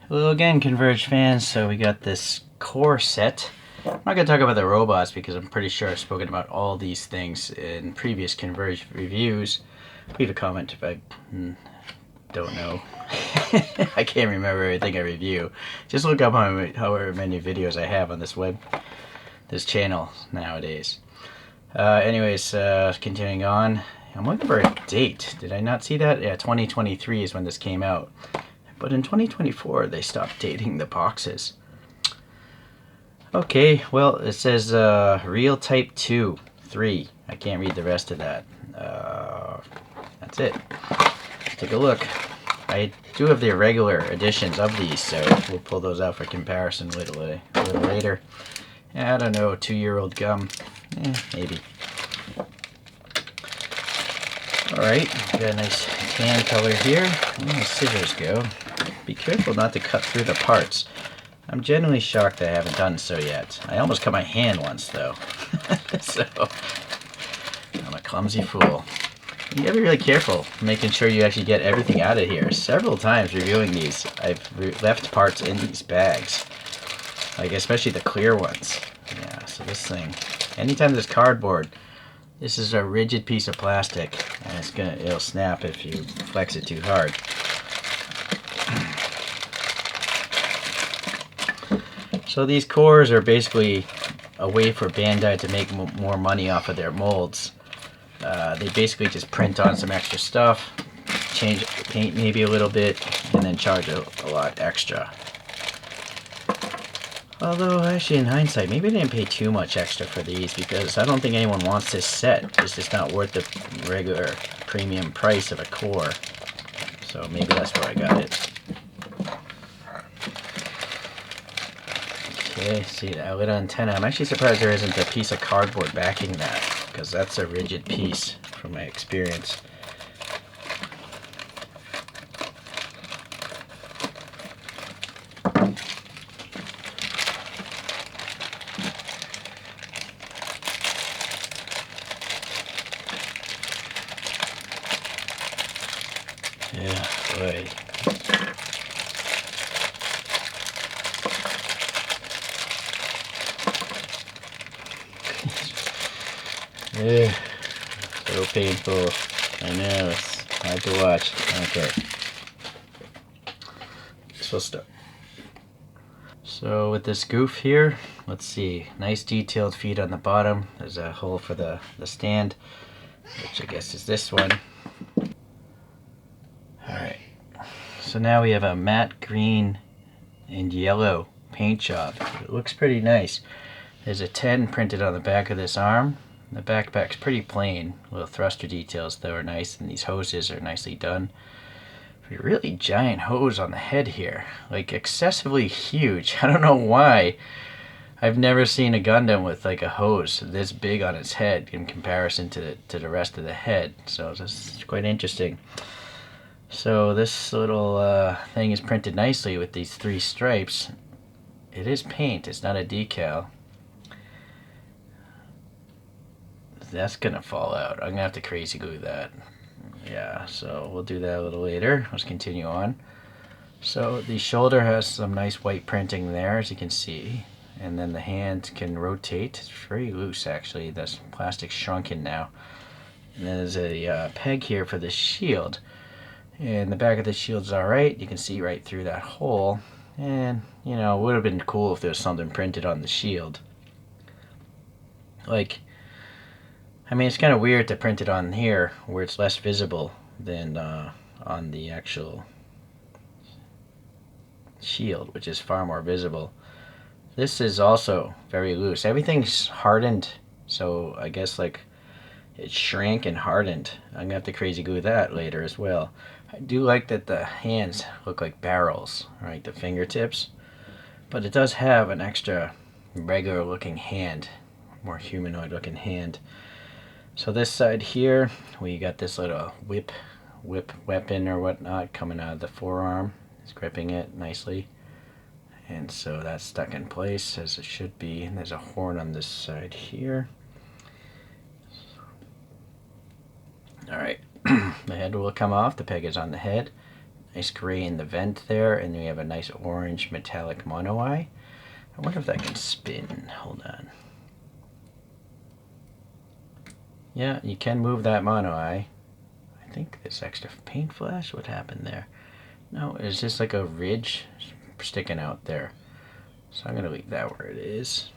Hello again, Converge fans. So we got this core set. I'm not going to talk about the robots because I'm pretty sure I've spoken about all these things in previous Converge reviews. Leave a comment if I don't know. I can't remember everything I review. Just look up however many videos I have on this channel nowadays. Anyways, continuing on. I'm looking for a date. Did I not see that? Yeah, 2023 is when this came out. But in 2024, they stopped dating the boxes. Okay, well, it says Real Type 2, 3. I can't read the rest of that. That's it. Let's take a look. I do have the irregular editions of these, so we'll pull those out for comparison a little later. I don't know, 2-year-old gum. Maybe. Alright, got a nice tan color here. Where my scissors go? Be careful not to cut through the parts. I'm genuinely shocked I haven't done so yet. I almost cut my hand once though. So, I'm a clumsy fool. You gotta be really careful making sure you actually get everything out of here. Several times reviewing these, I've left parts in these bags. Like, especially the clear ones. Yeah, so this thing, anytime there's cardboard, this is a rigid piece of plastic, and it'll snap if you flex it too hard. So these cores are basically a way for Bandai to make more money off of their molds. They basically just print on some extra stuff, change paint maybe a little bit, and then charge a lot extra. Although, actually, in hindsight, maybe I didn't pay too much extra for these because I don't think anyone wants this set. It's just not worth the regular premium price of a core. So maybe that's where I got it. Okay, see the outlet antenna. I'm actually surprised there isn't a piece of cardboard backing that, because that's a rigid piece from my experience. Yeah, boy. Yeah, so painful. I know, it's hard to watch. Okay. So start. So with this Gouf here, let's see. Nice detailed feet on the bottom. There's a hole for the stand, which I guess is this one. Alright. So now we have a matte green and yellow paint job. It looks pretty nice. There's a 10 printed on the back of this arm. The backpack's pretty plain. Little thruster details though are nice, and these hoses are nicely done. A really giant hose on the head here, like excessively huge. I don't know why. I've never seen a Gundam with like a hose this big on its head in comparison to the rest of the head. So this is quite interesting. So this little thing is printed nicely with these 3 stripes. It is paint, it's not a decal. That's gonna fall out. I'm gonna have to crazy glue that. Yeah, so we'll do that a little later. Let's continue on. So the shoulder has some nice white printing there, as you can see. And then the hand can rotate. It's very loose, actually. This plastic's shrunken now. And then there's a peg here for the shield. And the back of the shield's alright. You can see right through that hole. And, you know, it would have been cool if there was something printed on the shield. Like, I mean, it's kind of weird to print it on here where it's less visible than on the actual shield, which is far more visible. This is also very loose. Everything's hardened, so I guess like it shrank and hardened. I'm gonna have to crazy glue that later as well. I do like that the hands look like barrels, right? The fingertips, but it does have an extra regular looking hand, more humanoid looking hand. So this side here, we got this little whip weapon or whatnot coming out of the forearm. It's gripping it nicely. And so that's stuck in place as it should be. And there's a horn on this side here. Alright, the head will come off. The peg is on the head. nice gray in the vent there, and then we have a nice orange metallic mono eye. I wonder if that can spin. Hold on. Yeah, you can move that mono eye. I think this extra paint flash, what happened there? No, it's just like a ridge sticking out there. So I'm gonna leave that where it is.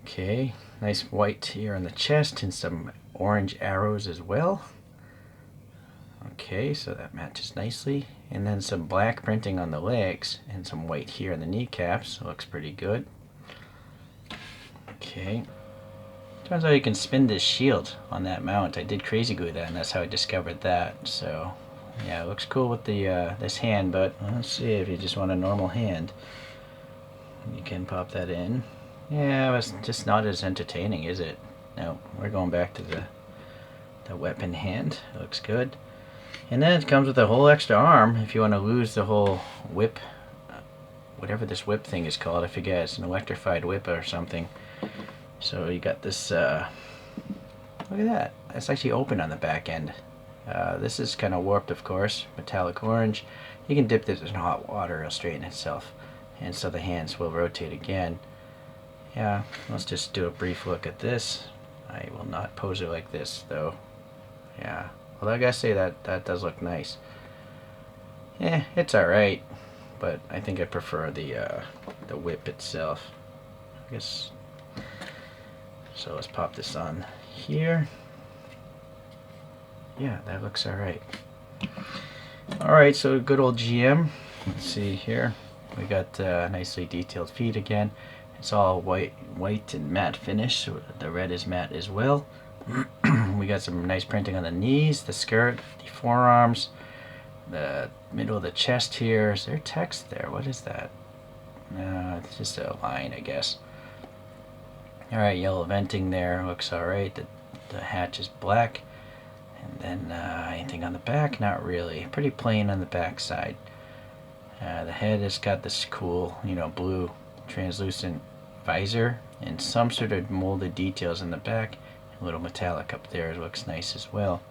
Okay, nice white here on the chest and some orange arrows as well. Okay, so that matches nicely. And then some black printing on the legs and some white here on the kneecaps. Looks pretty good. Okay. Turns out you can spin this shield on that mount. I did crazy glue that, and that's how I discovered that. So, yeah, it looks cool with the this hand, but let's see if you just want a normal hand. You can pop that in. Yeah, it's just not as entertaining, is it? No, we're going back to the weapon hand. It looks good. And then it comes with a whole extra arm if you want to lose the whole whip, whatever this whip thing is called. I forget. It's an electrified whip or something. So you got this, look at that. It's actually open on the back end. This is kind of warped, of course, metallic orange. You can dip this in hot water, it'll straighten itself. And so the hands will rotate again. Yeah, let's just do a brief look at this. I will not pose it like this, though. Yeah. Well, I gotta say that does look nice. Yeah, it's alright, but I think I prefer the whip itself. I guess. So let's pop this on here. Yeah, that looks alright. Alright, so good old GM. Let's see here. We got nicely detailed feet again. It's all white and matte finish, so the red is matte as well. We got some nice printing on the knees, the skirt, the forearms, the middle of the chest here. Is there text there? What is that? No, it's just a line, I guess. Alright, yellow venting there. Looks alright. The hatch is black. And then anything on the back? Not really. Pretty plain on the back side. The head has got this cool, blue translucent visor and some sort of molded details in the back. A little metallic up there. It looks nice as well.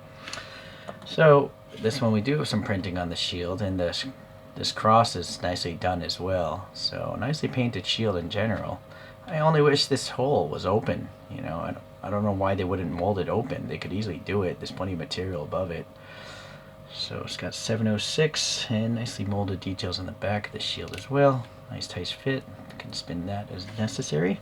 So this one we do have some printing on the shield, and this cross is nicely done as well. So nicely painted shield in general. I only wish this hole was open. I don't know why they wouldn't mold it open. They could easily do it. There's plenty of material above it. So it's got 706 and nicely molded details on the back of the shield as well. Nice tight fit. You can spin that as necessary.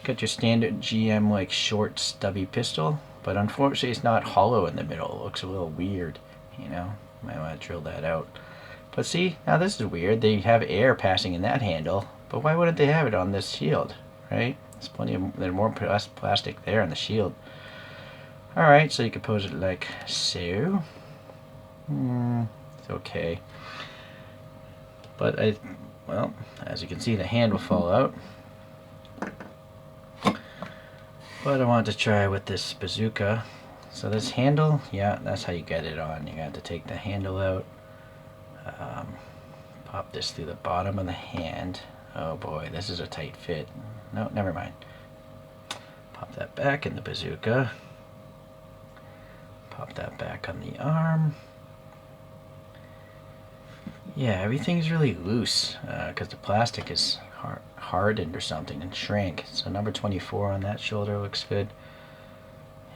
Got your standard GM like short stubby pistol, but unfortunately it's not hollow in the middle. It looks a little weird, Might want to drill that out. But see, now this is weird. They have air passing in that handle, but why wouldn't they have it on this shield, right? There's more plastic there on the shield. Alright, so you can pose it like so. It's okay. But as you can see, the hand will fall out. But I wanted to try with this bazooka. So this handle, yeah, that's how you get it on. You got to take the handle out. Pop this through the bottom of the hand. Oh boy, this is a tight fit. No, never mind. Pop that back in the bazooka. Pop that back on the arm. Yeah, everything's really loose because the plastic is hardened or something and shrank. So number 24 on that shoulder looks good.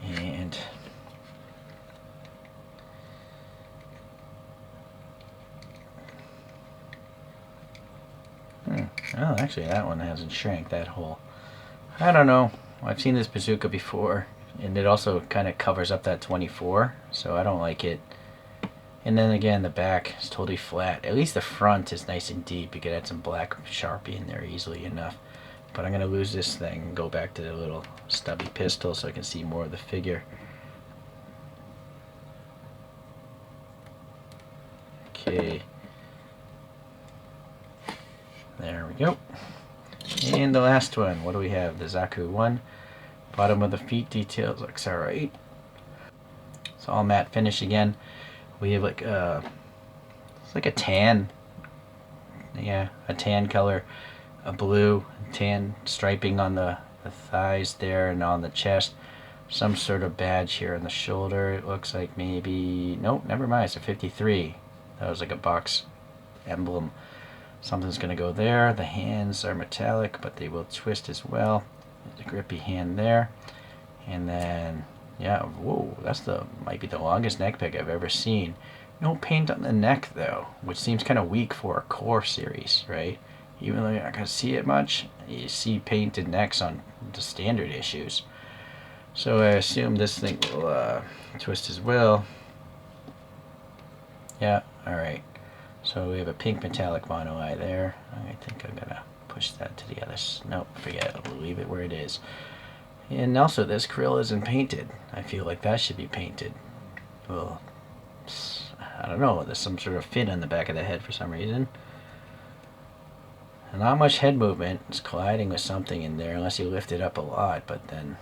And oh, actually that one hasn't shrank, that hole. I don't know. I've seen this bazooka before, and it also kind of covers up that 24, so I don't like it. And then again, the back is totally flat. At least the front is nice and deep. You could add some black Sharpie in there easily enough. But I'm going to lose this thing and go back to the little stubby pistol so I can see more of the figure. Okay. There we go. And the last one. What do we have? The Zaku1. Bottom of the feet details looks alright. It's all matte finish again. We have like it's like a tan. Yeah, a tan color, a blue, tan striping on the thighs there and on the chest. Some sort of badge here on the shoulder. It looks like maybe, nope, never mind, it's a 53. That was like a box emblem. Something's going to go there. The hands are metallic, but they will twist as well. There's a grippy hand there. And then, yeah, whoa, might be the longest neck pick I've ever seen. No paint on the neck, though, which seems kind of weak for a core series, right? Even though you're not going to see it much, you see painted necks on the standard issues. So I assume this thing will twist as well. Yeah, alright. So we have a pink metallic mono eye there. I think I'm going to push that to the other. Nope, forget it. We'll leave it where it is. And also, this krill isn't painted. I feel like that should be painted. Well, I don't know. There's some sort of fin on the back of the head for some reason. And not much head movement. It's colliding with something in there unless you lift it up a lot. But then,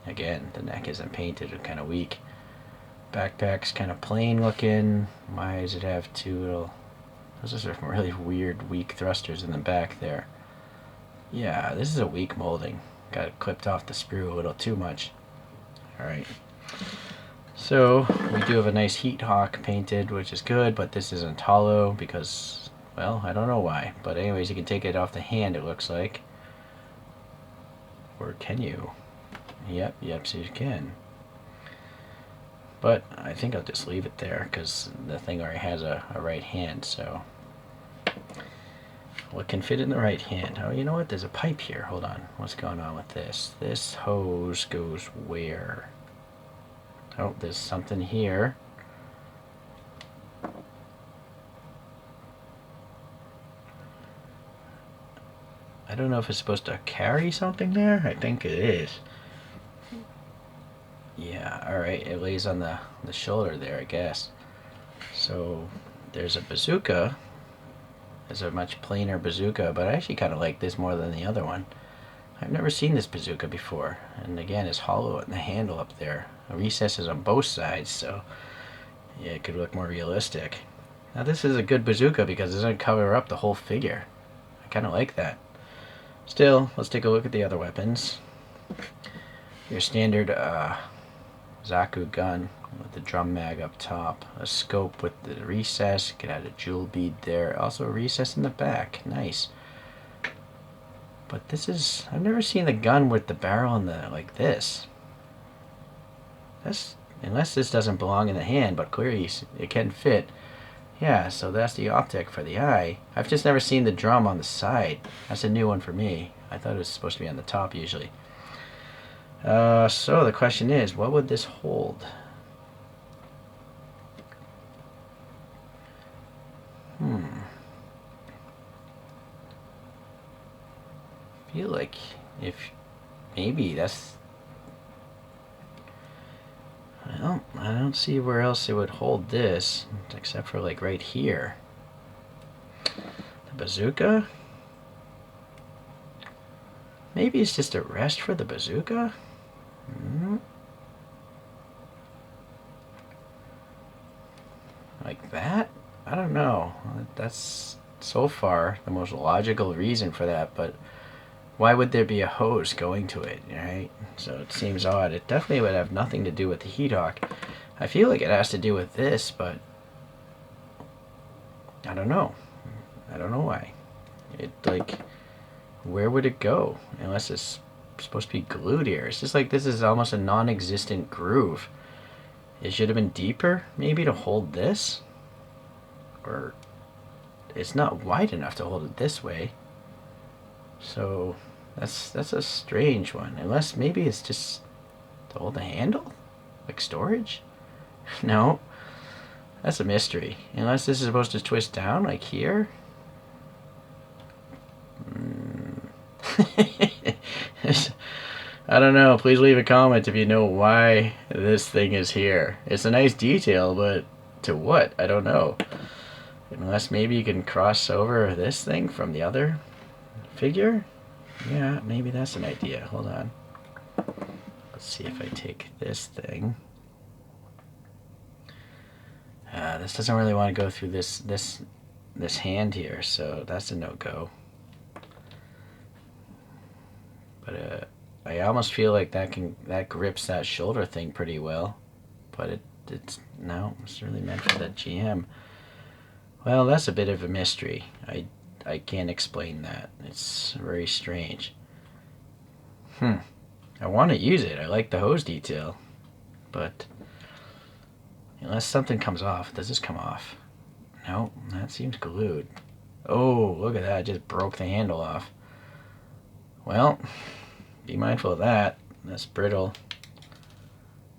again, the neck isn't painted. It's kind of weak. Backpack's kind of plain looking. Why does it have two little... Those are some really weird, weak thrusters in the back there. Yeah, this is a weak molding. Got it clipped off the sprue a little too much. Alright. So, we do have a nice heat hawk painted, which is good, but this isn't hollow because, well, I don't know why. But anyways, you can take it off the hand, it looks like. Or can you? Yep, so you can. But I think I'll just leave it there because the thing already has a right hand, so... What can fit in the right hand? Oh, you know what? There's a pipe here. Hold on. What's going on with this? This hose goes where? Oh, there's something here. I don't know if it's supposed to carry something there. I think it is. Yeah, alright. It lays on the shoulder there, I guess. So, there's a bazooka. It's a much plainer bazooka, but I actually kind of like this more than the other one. I've never seen this bazooka before, and again, it's hollow in the handle up there. The recesses on both sides, so yeah, it could look more realistic. Now this is a good bazooka because it doesn't cover up the whole figure. I kind of like that. Still, let's take a look at the other weapons. Your standard Zaku gun with the drum mag up top, a scope with the recess, could add a jewel bead there, also a recess in the back, nice. But this is, I've never seen the gun with the barrel in the, like this. That's, unless this doesn't belong in the hand, but clearly it can fit. Yeah, so that's the optic for the eye. I've just never seen the drum on the side. That's a new one for me. I thought it was supposed to be on the top usually. So the question is, what would this hold? I feel like if maybe that's... Well, I don't see where else it would hold this, except for like right here. The bazooka? Maybe it's just a rest for the bazooka? Like that? I don't know. That's so far the most logical reason for that, but why would there be a hose going to it, right? So it seems odd. It definitely would have nothing to do with the heat hawk. I feel like it has to do with this, but I don't know. I don't know why. It, like, where would it go? Unless it's supposed to be glued here. It's just like this is almost a non-existent groove. It should have been deeper, maybe, to hold this. Or it's not wide enough to hold it this way. So that's a strange one. Unless maybe it's just to hold the handle? Like storage? No. That's a mystery. Unless this is supposed to twist down, like here. I don't know. Please leave a comment if you know why this thing is here. It's a nice detail, but to what? I don't know. Unless maybe you can cross over this thing from the other figure? Yeah, maybe that's an idea. Hold on. Let's see if I take this thing. This doesn't really want to go through this hand here, so that's a no-go. But I almost feel like that grips that shoulder thing pretty well. But it's really meant for that GM. Well, that's a bit of a mystery. I can't explain that. It's very strange. I want to use it. I like the hose detail. But unless something comes off. Does this come off? No, that seems glued. Oh, look at that. I just broke the handle off. Well, be mindful of that. That's brittle.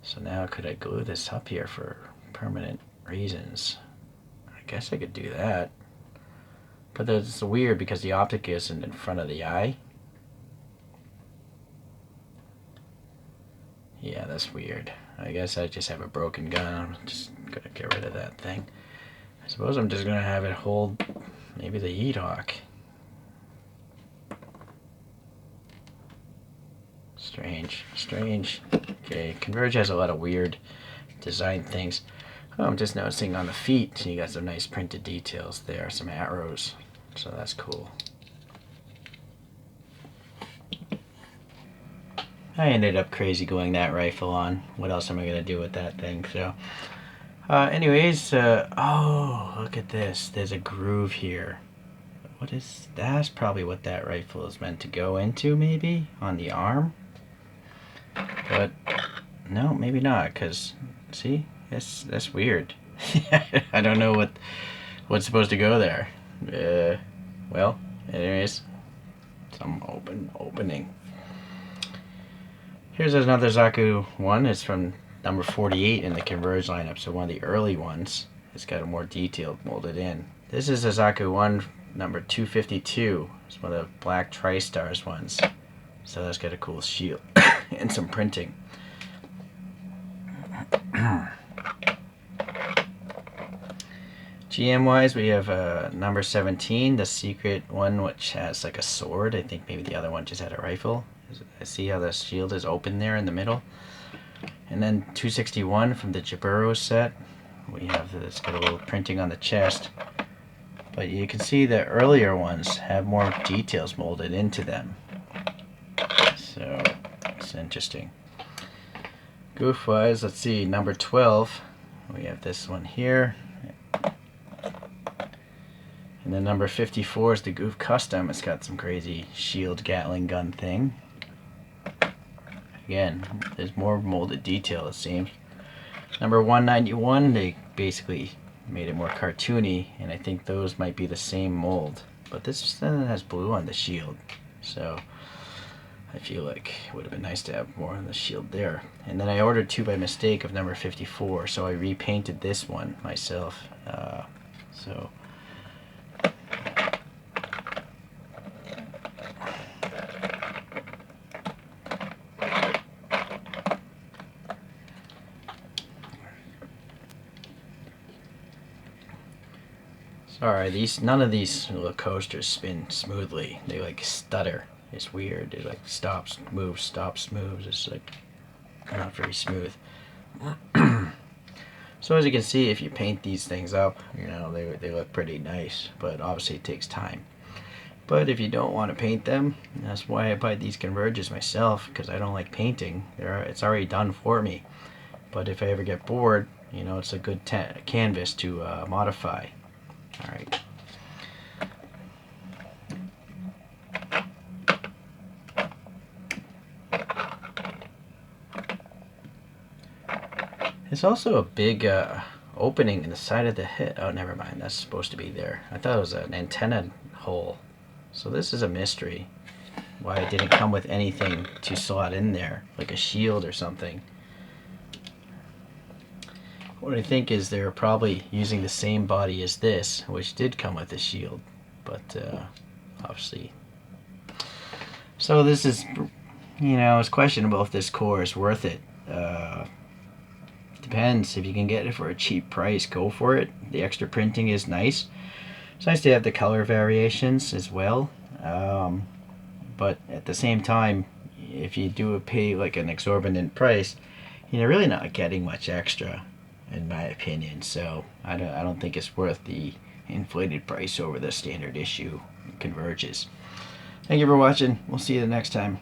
So now could I glue this up here for permanent reasons? I guess I could do that. But that's weird because the optic isn't in front of the eye. Yeah, that's weird. I guess I just have a broken gun. I'm just gonna get rid of that thing. I suppose I'm just gonna have it hold maybe the heat hawk. Strange, strange. Okay, Converge has a lot of weird design things. Oh, I'm just noticing on the feet, you got some nice printed details there, some arrows. So that's cool. I ended up crazy going that rifle on. What else am I going to do with that thing? So, anyways, oh, look at this. There's a groove here. What is, that's probably what that rifle is meant to go into, maybe? On the arm? But, no, maybe not, because, see? That's weird. I don't know what's supposed to go there. Well, anyways, some opening. Here's another Zaku1. It's from number 48 in the Converge lineup, so one of the early ones. It's got a more detailed molded in. This is a Zaku1 number 252. It's one of the black Tri-Stars ones. So that's got a cool shield and some printing. GM-wise, we have number 17, the secret one, which has like a sword. I think maybe the other one just had a rifle. I see how the shield is open there in the middle. And then 261 from the Jaburo set. We have this, got a little printing on the chest. But you can see the earlier ones have more details molded into them. So it's interesting. Gouf-wise, let's see, number 12. We have this one here. And then number 54 is the Gouf Custom. It's got some crazy shield Gatling gun thing. Again, there's more molded detail, it seems. Number 191, they basically made it more cartoony, and I think those might be the same mold. But this has blue on the shield, so I feel like it would have been nice to have more on the shield there. And then I ordered two by mistake of number 54, so I repainted this one myself. Sorry, none of these little coasters spin smoothly. They like stutter. It's weird. It like stops, moves. It's like not very smooth. So as you can see, if you paint these things up, you know, they look pretty nice, but obviously it takes time. But if you don't want to paint them, that's why I buy these Converges myself, because I don't like painting. It's already done for me. But if I ever get bored, you know, it's a good canvas to modify. All right. There's also a big opening in the side of the head. Oh, never mind. That's supposed to be there. I thought it was an antenna hole. So this is a mystery. Why it didn't come with anything to slot in there, like a shield or something. What I think is they're probably using the same body as this, which did come with a shield, but obviously. So this is, you know, it's questionable if this core is worth it. Depends. If you can get it for a cheap price, go for it. The extra printing is nice. It's nice to have the color variations as well. But at the same time, if you do pay like an exorbitant price, you're really not getting much extra, in my opinion. So I don't think it's worth the inflated price over the standard issue Converges. Thank you for watching. We'll see you the next time.